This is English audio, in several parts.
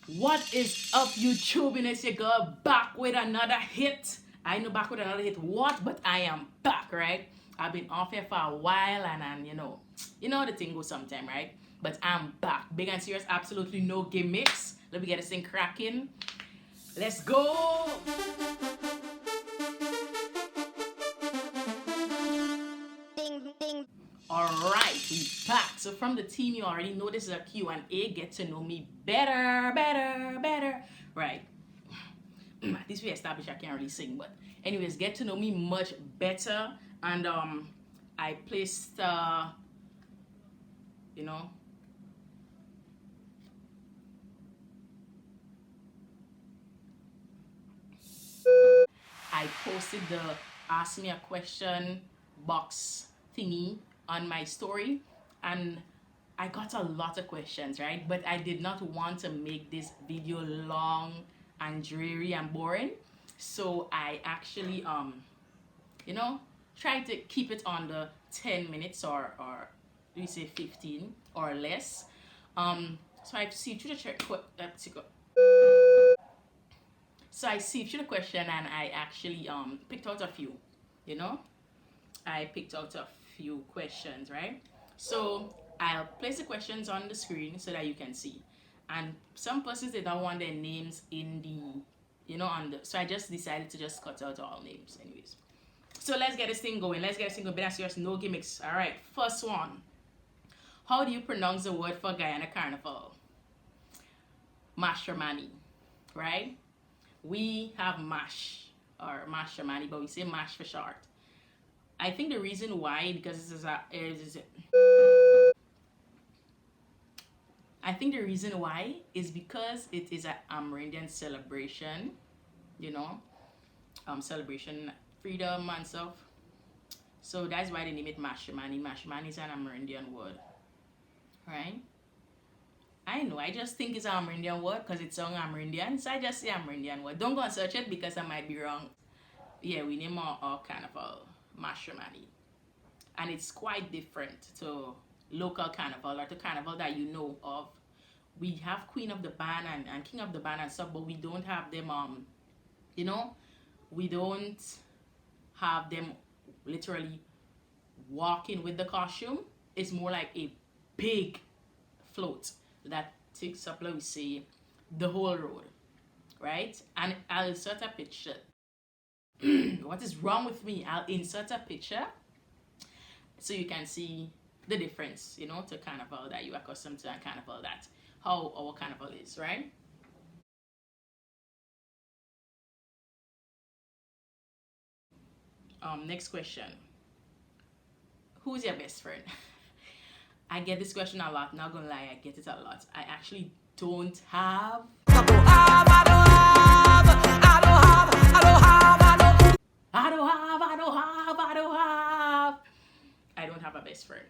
What is up, YouTube? And it's your girl back with another hit. I know back with another hit. What? But I am back, right? I've been off here for a while, and you know the thing goes sometime, right? But I'm back, big and serious. Absolutely no gimmicks. Let me get this thing cracking. Let's go. Alright, we back. So from the team, you already know this is a Q&A. Get to know me better, better, better. Right. This we established I can't really sing, but anyways, get to know me much better. And I placed you know I posted the ask me a question box thingy on my story, and I got a lot of questions, right? But I did not want to make this video long and dreary and boring. So I actually you know, try to keep it on the 10 minutes or we say 15 or less. So I see through the check. So I see through the question, and I actually picked out a few. You know, I picked out a few questions, right? So I'll place the questions on the screen so that you can see. And some persons, they don't want their names in the, on the. So I just decided to just cut out all names, anyways. So let's get this thing going. Let's get this thing going. But serious, no gimmicks. All right, first one. How do you pronounce the word for Guyana Carnival? Mashman, right? We have mash or Mashman, but we say mash for short. I think the reason why, because this is I think the reason why is because it is an Amerindian celebration, you know, celebration freedom and stuff. So that's why they name it Mashman. Mashman is an Amerindian word, right? I know, I just think it's an Amerindian word because it's on Amerindian, so I just say Amerindian word. Don't go and search it because I might be wrong. Yeah, we name our carnival Mashman, and it's quite different to local carnival or to carnival that you know of. We have Queen of the Band and King of the Band and stuff, but we don't have them you know, we don't have them literally walking with the costume. It's more like a big float that takes up, let me say, the whole road, right? And I'll insert a picture. What is wrong with me? I'll insert a picture so you can see the difference, to carnival that you're accustomed to and carnival that how our carnival is, right? Next question. Who's your best friend? I get this question a lot, not gonna lie, I get it a lot. I actually don't have. I don't have, I don't have, I don't have, I don't have, I don't I don't have, I don't have, I don't have. I don't have a best friend.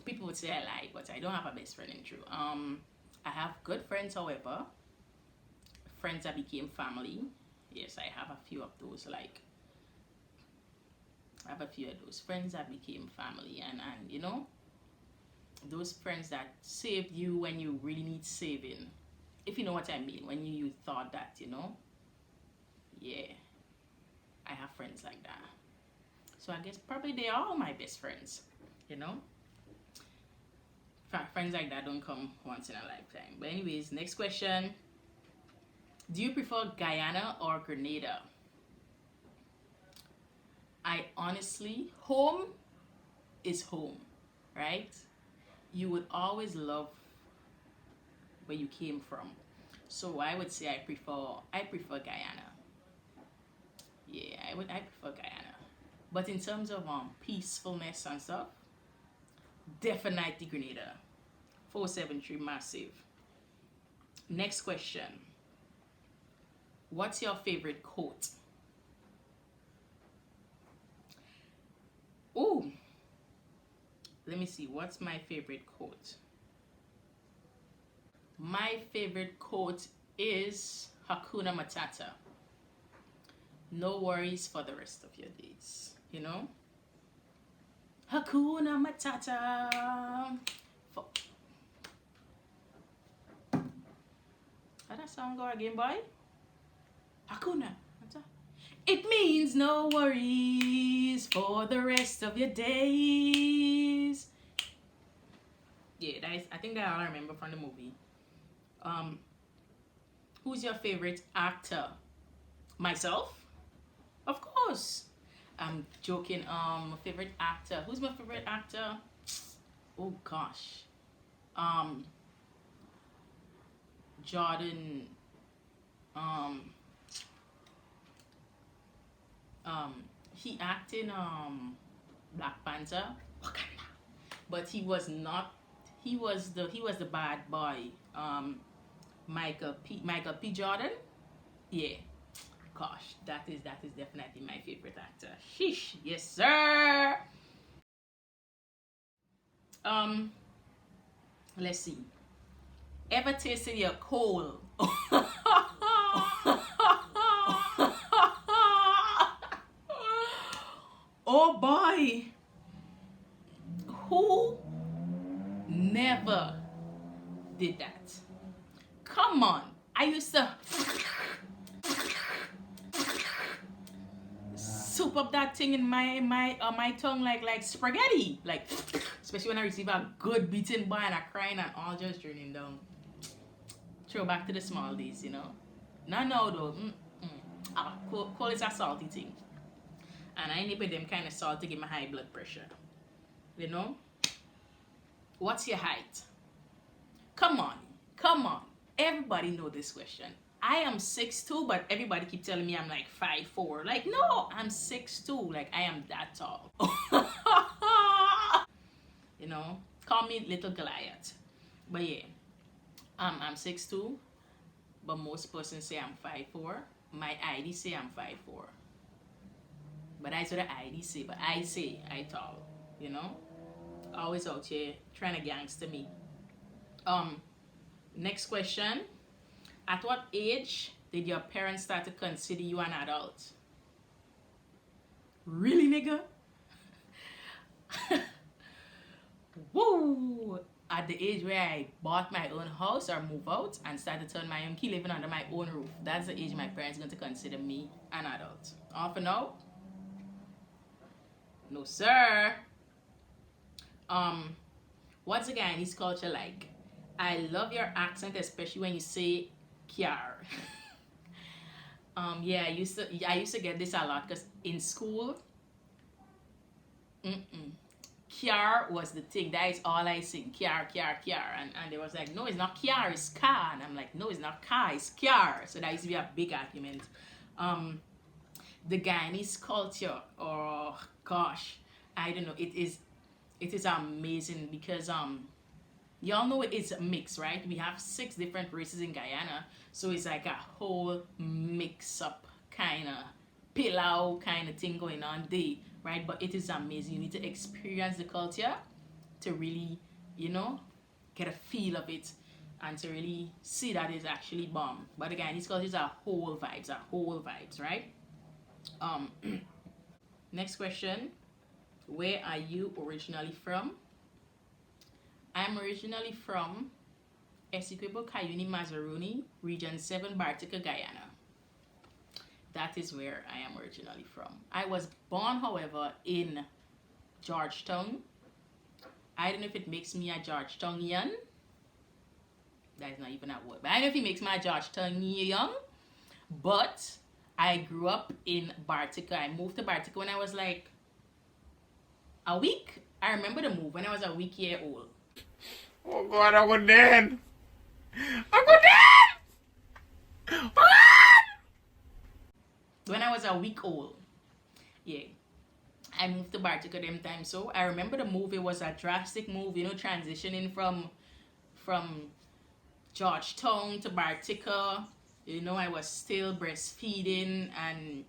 People would say I lie, but I don't have a best friend in true. I have good friends, however. Friends that became family. Yes, I have a few of those, like I have a few of those friends that became family, and those friends that saved you when you really need saving, if you know what I mean, when you thought that, yeah, I have friends like that. So I guess probably they are all my best friends, you know. Friends like that don't come once in a lifetime. But anyways, next question. Do you prefer Guyana or Grenada? I honestly, home is home, right? You would always love where you came from. So I would say I prefer Guyana. Yeah, I prefer Guyana. But in terms of peacefulness and stuff, definitely Grenada. 473 massive. Next question. What's your favorite quote? Oh, let me see. What's my favorite quote? My favorite quote is Hakuna Matata. No worries for the rest of your days. Hakuna Matata. How that song go again, boy? Hakuna. What's that? It means no worries for the rest of your days. Yeah, that is, I think that I remember from the movie. Who's your favorite actor? Myself? Of course. I'm joking. Favorite actor. Who's my favorite actor? Oh gosh. Jordan. He acted in Black Panther. Wakanda. But he was not. He was the bad boy. Michael P. Jordan. Yeah. Gosh, that is definitely my favorite actor. Sheesh. Yes, sir. Let's see. Ever tasted your coal? Oh boy. Who never did that? Come on. I used to soup up that thing in my tongue like spaghetti. Like, especially when I receive a good beating boy and I crying and all just draining down. Throw back to the small days, you know. No though. Coal is a salty thing. And I need them kind of salt to give my high blood pressure. You know? What's your height? Come on. Everybody know this question. I am 6'2", but everybody keep telling me I'm like 5'4". Like, no, I'm 6'2". Like, I am that tall. You know? Call me Little Goliath. But yeah. I'm 6'2", but most persons say I'm 5'4". My ID say I'm 5'4". But that's what the ID say. But I say I tall. You know? Always out here trying to gangster me. Next question. At what age did your parents start to consider you an adult? Really, nigga? Woo! At the age where I bought my own house or move out and started to turn my own key, living under my own roof. That's the age my parents are going to consider me an adult. All for now? No, sir. What's the Guyanese culture like? I love your accent, especially when you say "kyar." Yeah, I used to get this a lot because in school, kyar was the thing. That is all I sing. Kyar. And they was like, no, it's not kyar, it's ka. And I'm like, no, it's not ka, it's kyar. So that used to be a big argument. The Guyanese culture, oh gosh, I don't know. It is amazing because y'all know it is a mix, right? We have 6 different races in Guyana, so it's like a whole mix up kind of pilau kind of thing going on there, right? But it is amazing. You need to experience the culture to really, you know, get a feel of it and to really see that it's actually bomb. But again, these cultures are whole vibes, right? Next question. Where are you originally from? I'm originally from Essequibo, Cayuni, Mazaruni, Region 7, Bartica, Guyana. That is where I am originally from. I was born, however, in Georgetown. I don't know if it makes me a Georgetownian. That is not even a word. But I don't know if it makes me a Georgetownian. But I grew up in Bartica. I moved to Bartica when I was like a week. I remember the move when I was a week year old. Oh God, I'm going dead. When I was a week old. Yeah. I moved to Bartica them time. So I remember the move. It was a drastic move, you know, transitioning from Georgetown to Bartica. You know, I was still breastfeeding and,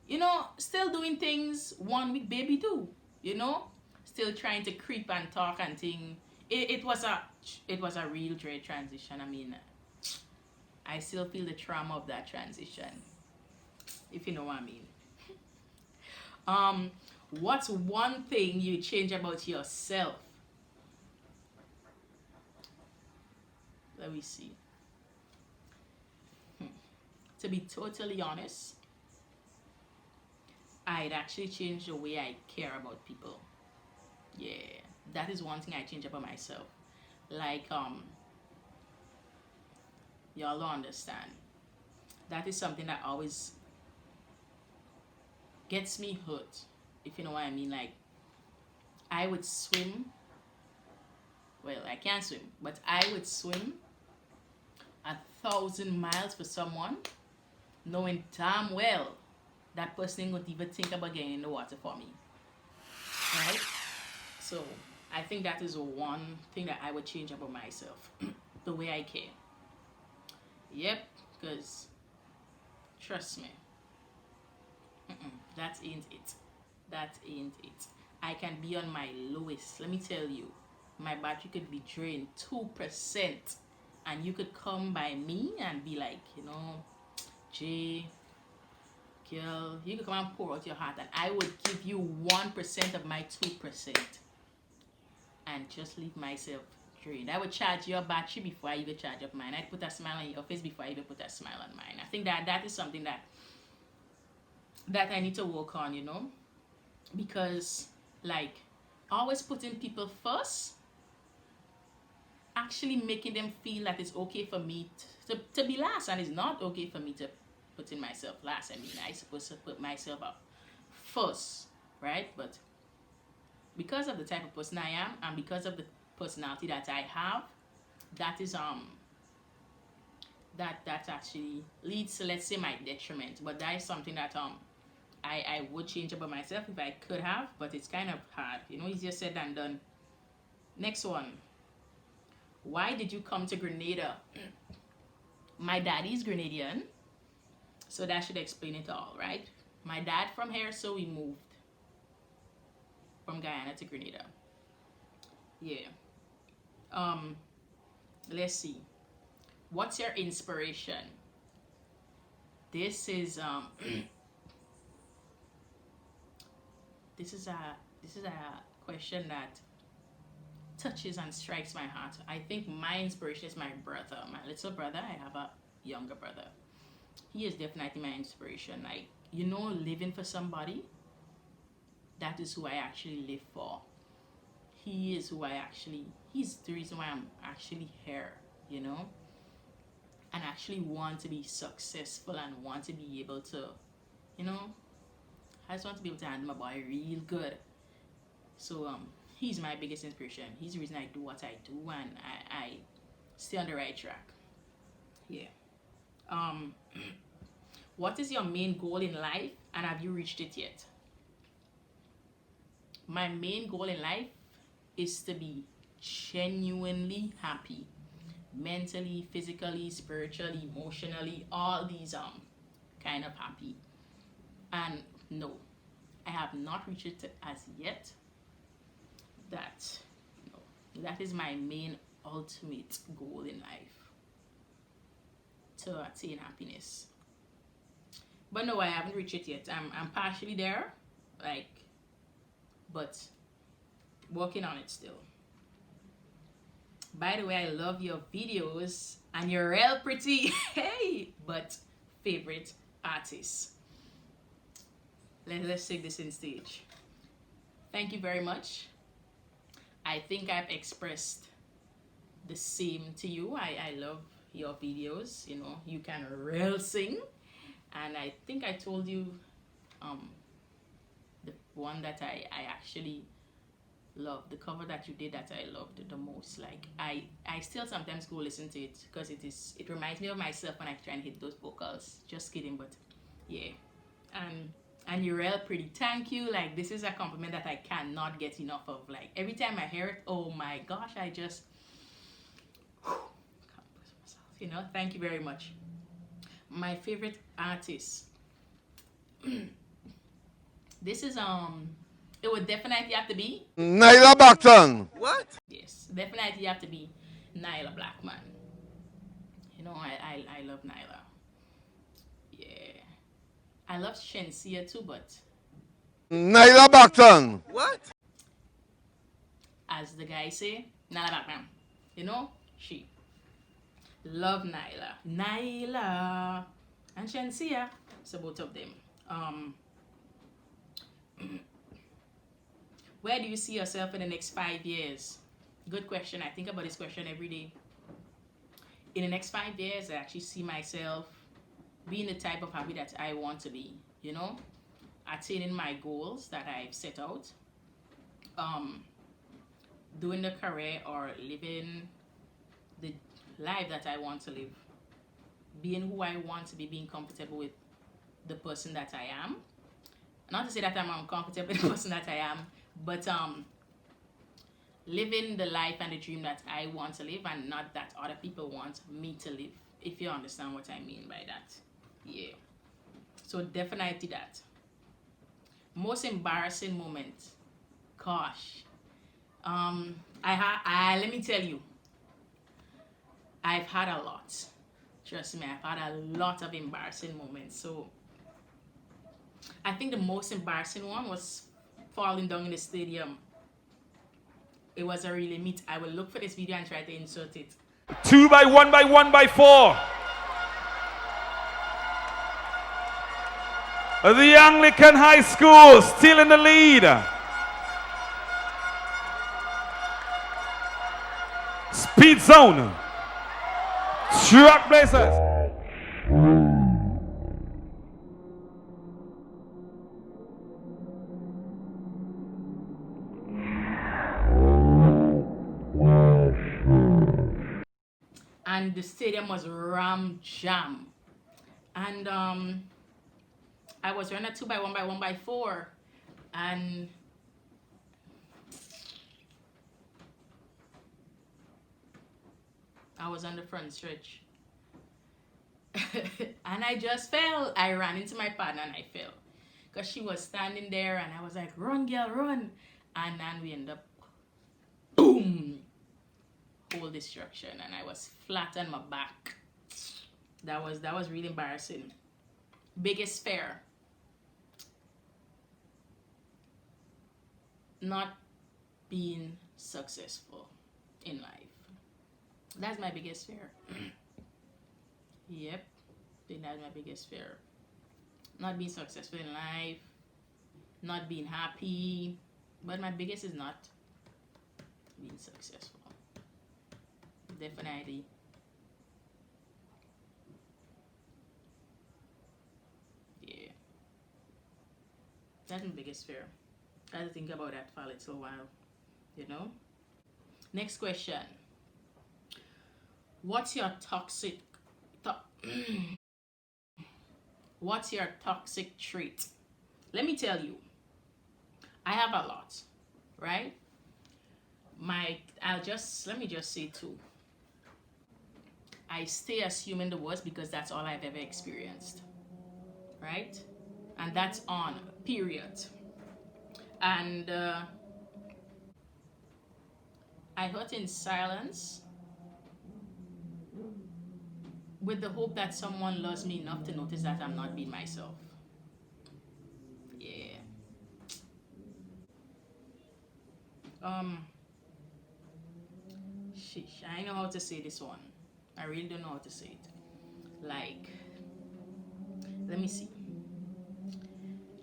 you know, still doing things 1 week baby do, you know, still trying to creep and talk and thing. It was a real dread transition. I mean, I still feel the trauma of that transition, if you know what I mean. What's one thing you change about yourself? Let me see. to be totally honest, I'd actually change the way I care about people. Yeah, that is one thing I change about myself. Like, y'all don't understand. That is something that always gets me hurt, if you know what I mean. Like, I would swim. Well, I can't swim, but I would swim 1,000 miles for someone, knowing damn well that person ain't gonna even think about getting in the water for me, right? So I think that is one thing that I would change about myself, the way I care. Yep, because trust me, that ain't it. That ain't it. I can be on my lowest. Let me tell you, my battery could be drained 2%, and you could come by me and be like, Jay, girl, you could come and pour out your heart, and I would give you 1% of my 2% and just leave myself drained. I would charge your battery before I even charge up mine. I'd put a smile on your face before I even put a smile on mine. I think that is something that I need to work on, because, like, always putting people first, actually making them feel that it's okay for me to be last, and it's not okay for me to put in myself last. I mean, I'm supposed to put myself up first, right? But because of the type of person I am, and because of the personality that I have, that is that actually leads to, let's say, my detriment. But that is something that I would change about myself if I could have, but it's kind of hard. Easier said than done. Next one. Why did you come to Grenada? My daddy's Grenadian, so that should explain it all, right? My dad from here, so we moved from Guyana to Grenada. Yeah. Let's see. What's your inspiration? This is this is a question that touches and strikes my heart. I think my inspiration is my brother, my little brother. I have a younger brother. He is definitely my inspiration. Like, living for somebody, that is who I actually live for. He is he's the reason why I'm actually here, and actually want to be successful and want to be able to, I just want to be able to handle my body real good. So he's my biggest inspiration. He's the reason I do what I do, and I stay on the right track. Yeah. What is your main goal in life, and have you reached it yet? My main goal in life is to be genuinely happy, mentally, physically, spiritually, emotionally, all these kind of happy. And no, I have not reached it as yet. That is my main ultimate goal in life, to attain happiness. But no, I haven't reached it yet. I'm partially there, but working on it still. By the way, I love your videos, and you're real pretty. Hey, but favorite artist. Let's take this in stage. Thank you very much. I think I've expressed the same to you. I love your videos. You can real sing, and I think I told you the one that I actually love, the cover that you did that I loved the most. Like, I still sometimes go listen to it because it reminds me of myself when I try and hit those vocals. Just kidding, but yeah. And you're real pretty. Thank you. Like, this is a compliment that I cannot get enough of. Like, every time I hear it, oh my gosh, I just thank you very much. My favorite artist. This is it would definitely have to be Nyla Backton. What? Yes, definitely have to be Nyla Blackman. I love Nyla. Yeah. I love Shensia too, but Nyla Backton. What? as the guy say, Nyla Blackman. She love Nyla. Nyla. and Shensia. So both of them. Where do you see yourself in the next 5 years? Good question. I think about this question every day. In the next 5 years, I actually see myself being the type of happy that I want to be, you know, attaining my goals that I've set out, doing the career or living the life that I want to live, being who I want to be, being comfortable with the person that I am. Not to say that I'm uncomfortable with the person that I am, but living the life and the dream that I want to live and not that other people want me to live, if you understand what I mean by that. Yeah. So definitely that. Most embarrassing moment. Gosh. Let me tell you, I've had a lot. Trust me, I've had a lot of embarrassing moments. So I think the most embarrassing one was falling down in the stadium. It was a really meet. I will look for this video and try to insert it. 2 by 1 by 1 by 4. The Anglican High School still in the lead. Speed zone. Track blazers. And the stadium was ram jam. And I was running a 2 by 1 by 1 by 4. And I was on the front stretch. And I just fell. I ran into my partner and I fell. Because she was standing there and I was like, run, girl, run. And then we ended up, boom, whole destruction. And I was flat on my back. That was really embarrassing. Biggest fear. Not being successful in life. That's my biggest fear. Yep. I think that's my biggest fear. Not being successful in life. Not being happy. But my biggest is not being successful. Definitely. Yeah. That's my biggest fear. I had to think about that for a little while. You know? Next question. What's your toxic what's your toxic trait? Let me tell you, I have a lot, right? Let me just say two. I stay assuming the worst because that's all I've ever experienced, right? And that's on, period. And I hurt in silence with the hope that someone loves me enough to notice that I'm not being myself. Yeah. Sheesh, I know how to say this one. I really don't know how to say it. Like, let me see.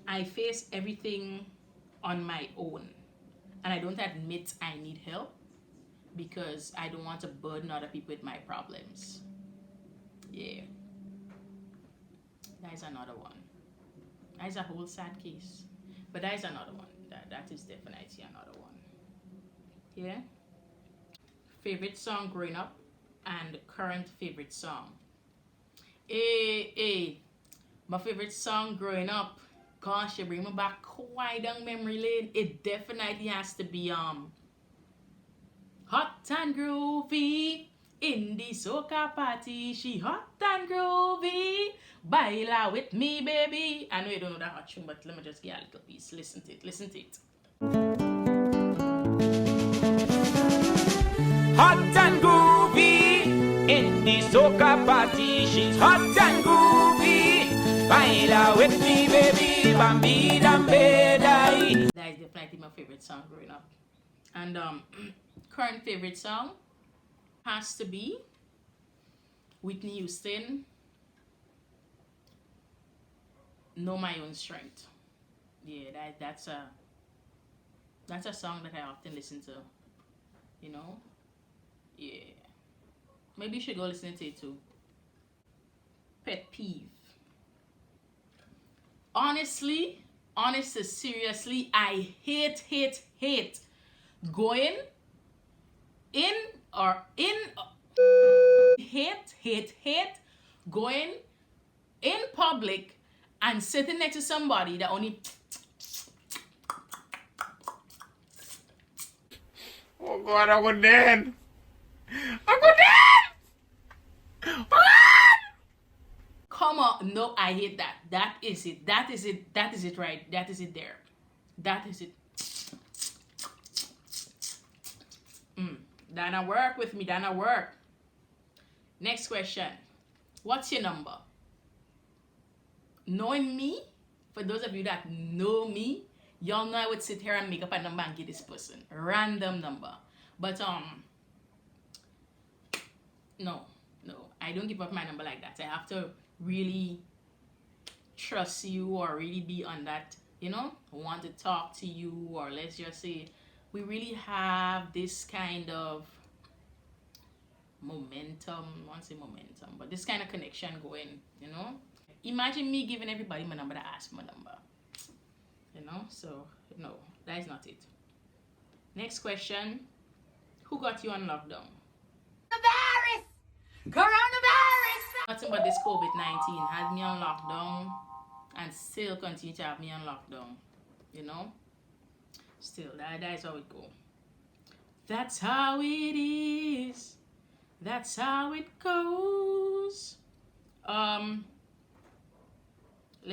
I face everything on my own. And I don't admit I need help because I don't want to burden other people with my problems. Yeah. That is another one. That is a whole sad case. But that is another one. That is definitely another one. Yeah. Favorite song growing up and current favorite song. My favorite song growing up. Gosh, you bring me back quite down memory lane. It definitely has to be Hot and Groovy. In the soca party, she hot and groovy. Baila with me, baby. I know you don't know that hot tune, but let me just get a little piece. Listen to it. Listen to it. Hot and groovy. In the soca party, she's hot and groovy. Baila with me, baby. Bambi dambe dai. That is definitely my favorite song growing up. And current favorite song has to be Whitney Houston, Know My Own Strength. Yeah, that's a song that I often listen to. You know? Yeah. Maybe you should go listen to it too. Pet peeve. Honestly, seriously, I hate going in or in hate going in public and sitting next to somebody that only Oh God, I'm going dead. I'm going dead. Oh God. come on. No, I hate that. That is it. That is it. That is it right. That is it there. That is it. Dana work with me. Dana work. Next question. What's your number? Knowing me, for those of you that know me, y'all know I would sit here and make up a number and give this person random number. But no, I don't give up my number like that. I have to really trust you or really be on that, you know, want to talk to you, or let's just say we really have this kind of momentum, I won't say momentum, but this kind of connection going, you know. Imagine me giving everybody my number to ask my number, you know. So no, that is not it. Next question. Who got you on lockdown? Coronavirus! Nothing but this COVID-19 had me on lockdown and still continue to have me on lockdown, you know. Still, that is how it go. That's how it is. That's how it goes. Let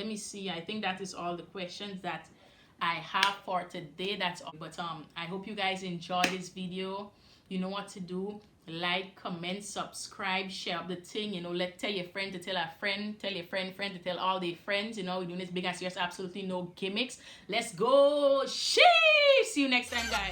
me see. I think that is all the questions that I have for today. That's all. But I hope you guys enjoy this video. You know what to do. Like, comment, subscribe, share up the thing. You know, tell your friend to tell a friend, tell your friend to tell all their friends. You know, we're doing this big and serious, absolutely no gimmicks. Let's go. Sheesh! See you next time, guys.